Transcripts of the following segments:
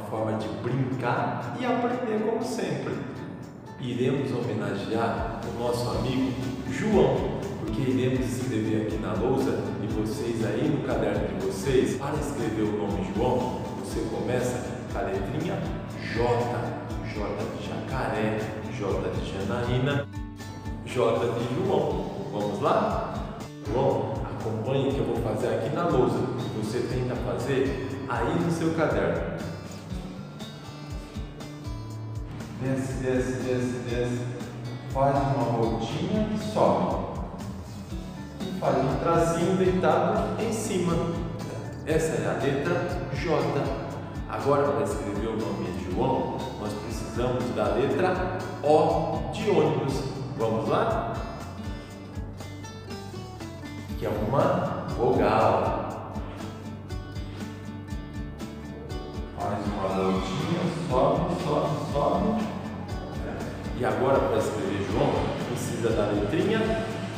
forma de brincar e aprender como sempre. Iremos homenagear o nosso amigo João, porque iremos escrever aqui na lousa e vocês aí no caderno de vocês, para escrever o nome João, você começa com a letrinha J. J de jacaré, J de Janaína, J de João. Vamos lá? João, acompanhe que eu vou fazer aqui na lousa. Você tenta fazer aí no seu caderno. Desce, desce, desce, desce. Faz uma voltinha e sobe. E faz um tracinho deitado em cima. Essa é a letra J. Agora, para escrever o nome de João, nós precisamos da letra O de ônibus. Vamos lá? Que é uma vogal. Faz uma voltinha, sobe, sobe, sobe. E agora, para escrever João, precisa da letrinha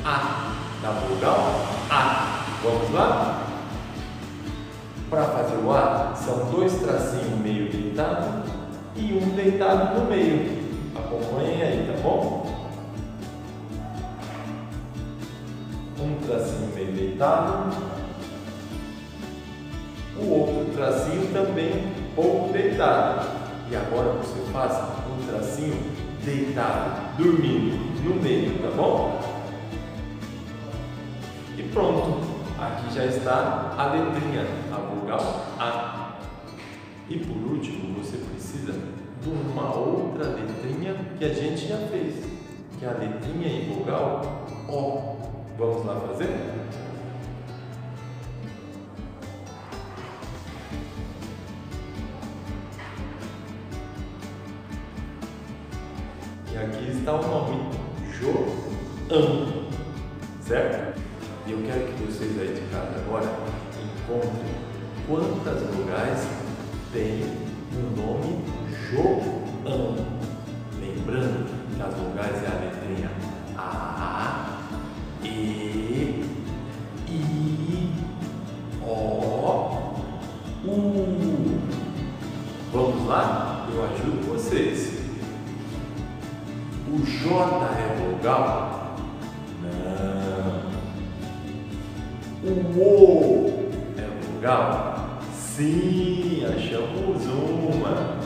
A, da vogal A. Vamos lá? Para fazer o A, são dois tracinhos meio deitado e um deitado no meio. Acompanhem aí, tá bom? Um tracinho meio deitado, o outro tracinho também um pouco deitado. E agora você faz um tracinho deitado, dormindo no meio, tá bom? E pronto, aqui já está a letrinha, a vogal A. E por último, você precisa de uma outra letrinha que a gente já fez, que é a letrinha em vogal O. Vamos lá fazer? E aqui está o nome, João, certo? E eu quero que vocês aí de casa agora encontrem quantas vogais tem no nome João. Lembrando que as vogais é a letrinha A, E, I, O, U. Vamos lá? Eu ajudo vocês. O J é vogal? Não. O O é vogal? Sim, achamos uma.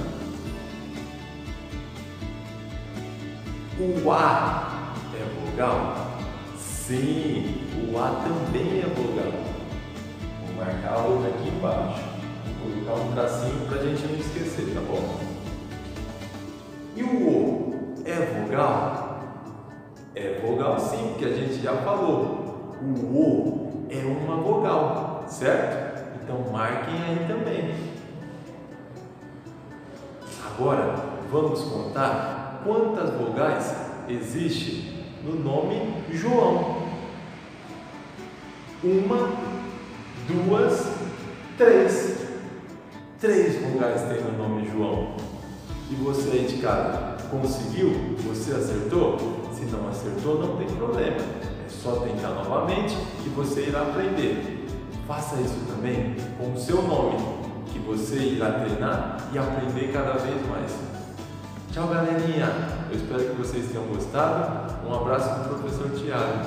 O A é vogal? Sim, o A também é vogal. Vou marcar a outra aqui embaixo. Vou colocar um tracinho para a gente não esquecer, tá bom? E o O é vogal? É vogal sim, porque a gente já falou. O O é uma vogal, certo? Então marquem aí também. Agora vamos contar quantas vogais existem no nome João. 1, 2, 3. 3 vogais tem no nome João. E você aí de casa, conseguiu? Você acertou? Se não acertou, não tem problema. É só tentar novamente que você irá aprender. Faça isso também com o seu nome, que você irá treinar e aprender cada vez mais. Tchau, galerinha! Eu espero que vocês tenham gostado. Um abraço do professor Tiago.